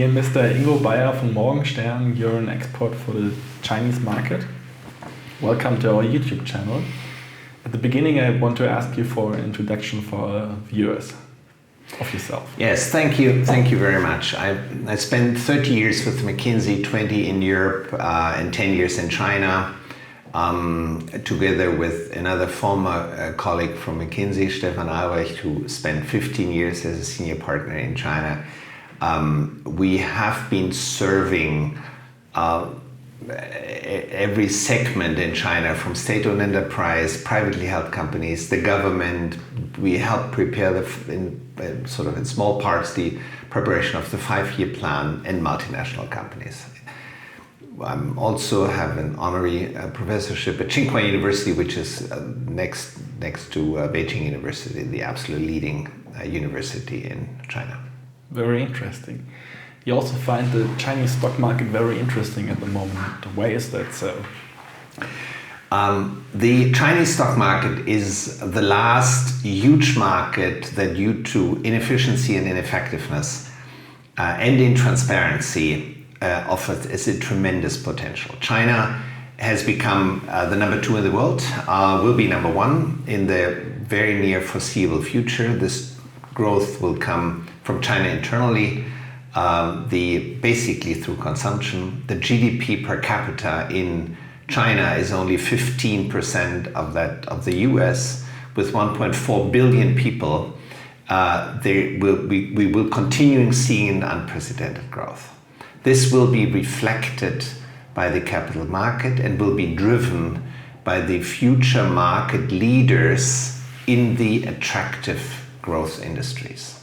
Dear Mr. Ingo Beyer von Morgenstern, you're an expert for the Chinese market. Welcome to our YouTube channel. At the beginning, I want to ask you for an introduction for our viewers of yourself. Yes, thank you very much. I spent 30 years with McKinsey, 20 in Europe and 10 years in China, together with another former colleague from McKinsey, Stefan Albrecht, who spent 15 years as a senior partner in China. We have been serving every segment in China, from state-owned enterprise, privately held companies, the government. We help prepare in small parts the preparation of the 5-year plan, and multinational companies. I also have an honorary professorship at Tsinghua University, which is next to Beijing University, the absolute leading university in China. Very interesting. You also find the Chinese stock market very interesting at the moment. Why is that so? The Chinese stock market is the last huge market that, due to inefficiency and ineffectiveness and intransparency, offers a tremendous potential. China has become the number 2 in the world, will be number 1 in the very near foreseeable future. This growth will come from China internally, basically through consumption. The GDP per capita in China is only 15% of that of the US. With 1.4 billion people, we will continue seeing unprecedented growth. This will be reflected by the capital market and will be driven by the future market leaders in the attractive growth industries.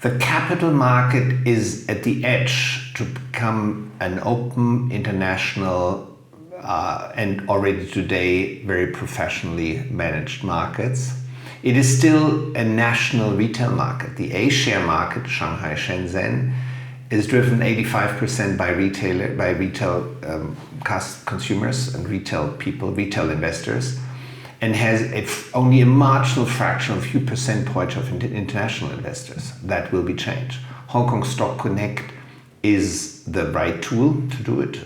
The capital market is at the edge to become an open, international, and already today very professionally managed markets. It is still a national retail market. The A-share market, Shanghai, Shenzhen, is driven 85% by retail consumers and retail investors, and has only a marginal fraction, a few percent points of international investors. That will be changed. Hong Kong Stock Connect is the right tool to do it.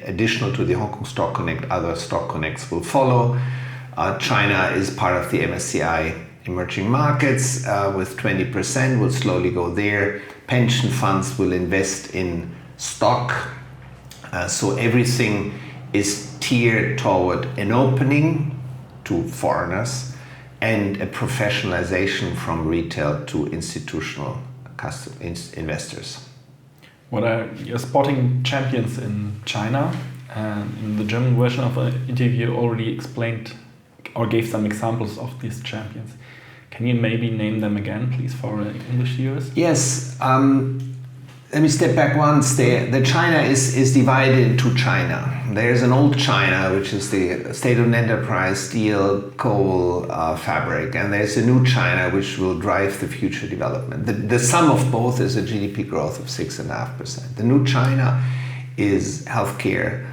Additional to the Hong Kong Stock Connect, other Stock Connects will follow. China is part of the MSCI emerging markets with 20%, will slowly go there. Pension funds will invest in stock. So everything is tiered toward an opening to foreigners and a professionalization from retail to institutional investors. What are your sporting champions in China? In the German version of the interview, you already explained or gave some examples of these champions. Can you maybe name them again, please, for English viewers? Yes. Let me step back once there. The China is divided into China. There's an old China, which is the state-owned enterprise, steel, coal, fabric. And there's a new China, which will drive the future development. The sum of both is a GDP growth of 6.5%. The new China is healthcare,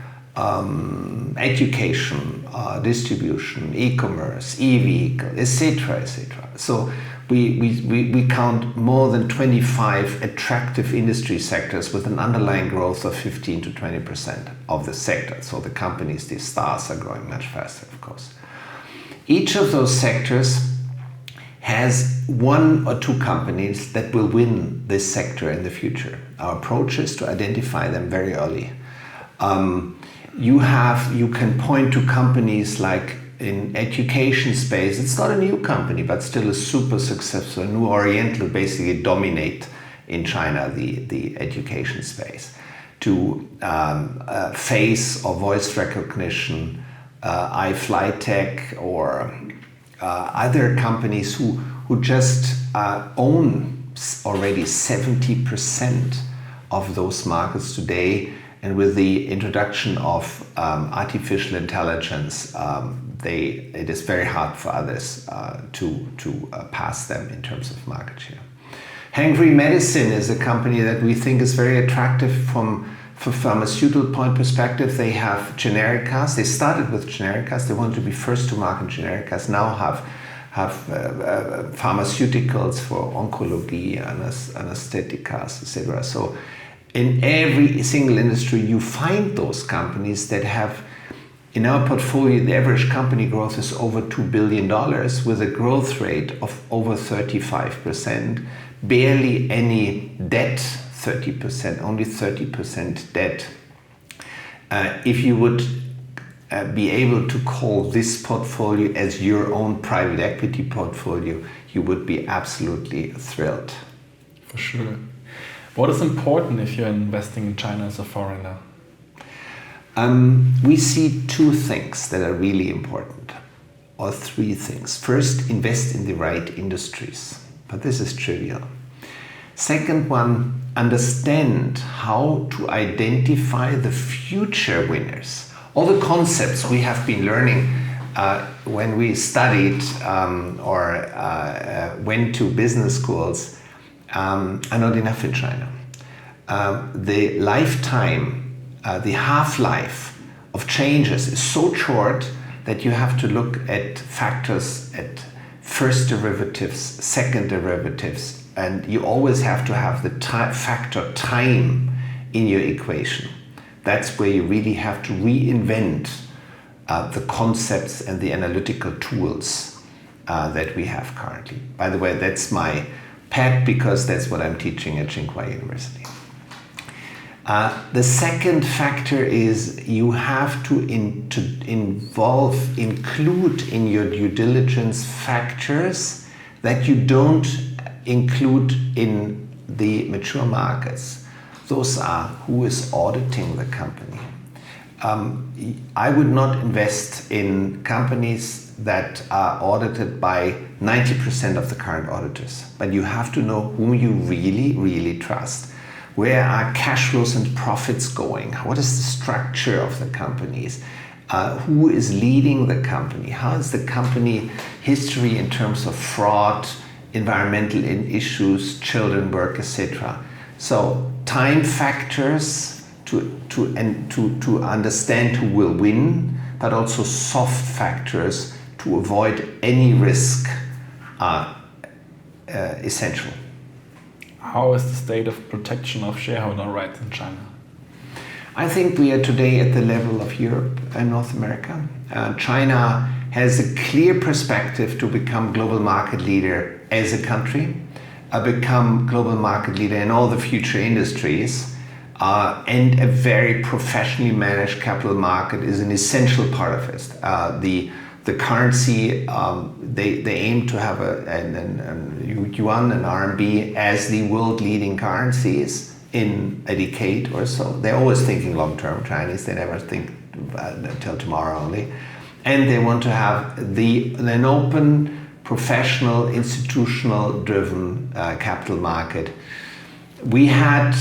education, distribution, e-commerce, e-vehicle, etc., etc. So we count more than 25 attractive industry sectors with an underlying growth of 15 to 20% of the sector. So the companies, these stars, are growing much faster, of course. Each of those sectors has 1 or 2 companies that will win this sector in the future. Our approach is to identify them very early. You can point to companies like in education space. It's not a new company, but still a super successful New Oriental, basically dominate in China the education space. To face or voice recognition, iFlyTech or other companies who just own already 70% of those markets today. And with the introduction of artificial intelligence, it is very hard for others to pass them in terms of market share. Hungry Medicine is a company that we think is very attractive from pharmaceutical point perspective. They have genericas. They started with genericas. They want to be first to market genericas. Now have have pharmaceuticals for oncology, anestheticas, etc. So in every single industry, you find those companies that have, in our portfolio, the average company growth is over $2 billion with a growth rate of over 35%, barely any debt, 30%, only 30% debt. If you would be able to call this portfolio as your own private equity portfolio, you would be absolutely thrilled. For sure. What is important if you're investing in China as a foreigner? We see two things that are really important, or three things. First, invest in the right industries, but this is trivial. Second one, understand how to identify the future winners. All the concepts we have been learning when we studied or went to business schools are not enough in China. The lifetime, the half-life of changes is so short that you have to look at factors, at first derivatives, second derivatives, and you always have to have the factor time in your equation. That's where you really have to reinvent the concepts and the analytical tools that we have currently. By the way, that's my pet because that's what I'm teaching at Tsinghua University. The second factor is you have to include in your due diligence factors that you don't include in the mature markets. Those are who is auditing the company. I would not invest in companies that are audited by 90% of the current auditors, but you have to know whom you really, really trust. Where are cash flows and profits going? What is the structure of the companies? Who is leading the company? How is the company history in terms of fraud, environmental issues, children work, etc.? So time factors to understand who will win, but also soft factors to avoid any risk are essential. How is the state of protection of shareholder rights in China? I think we are today at the level of Europe and North America. China has a clear perspective to become global market leader as a country, become global market leader in all the future industries, and a very professionally managed capital market is an essential part of it. The currency, they aim to have a yuan and RMB as the world leading currencies in a decade or so. They're always thinking long term, Chinese, they never think until tomorrow only. And they want to have an open, professional, institutional driven capital market. We had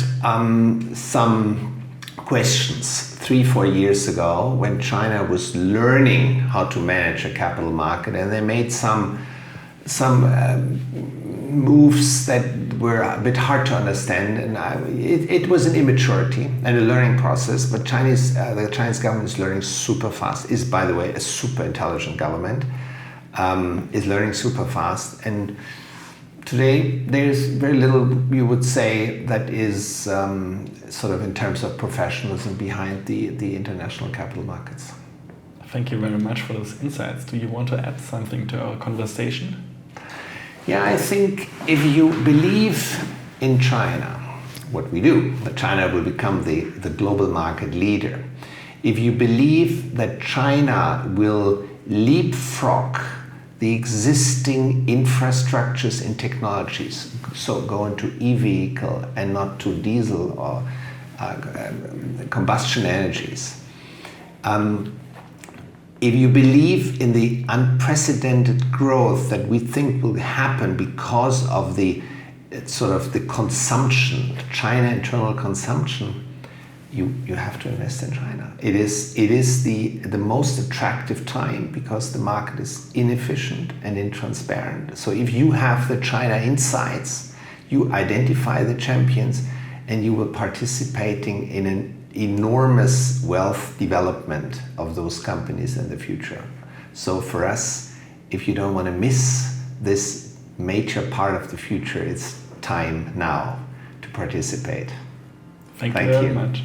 some questions 3-4 years ago when China was learning how to manage a capital market, and they made some moves that were a bit hard to understand, and it was an immaturity and a learning process. But the Chinese government is learning super fast. Is, by the way, a super intelligent government. Is learning super fast, and today there's very little you would say that is sort of in terms of professionalism behind the international capital markets. Thank you very much for those insights. Do you want to add something to our conversation? Yeah, I think if you believe in China, what we do, that China will become the global market leader. If you believe that China will leapfrog the existing infrastructures and technologies, so go into e-vehicle and not to diesel or combustion energies. If you believe in the unprecedented growth that we think will happen because of the sort of the consumption, China internal consumption, you have to invest in China. It is the most attractive time because the market is inefficient and intransparent. So if you have the China insights, you identify the champions, and you will participating in an enormous wealth development of those companies in the future. So for us, if you don't want to miss this major part of the future, it's time now to participate. Thank you very much.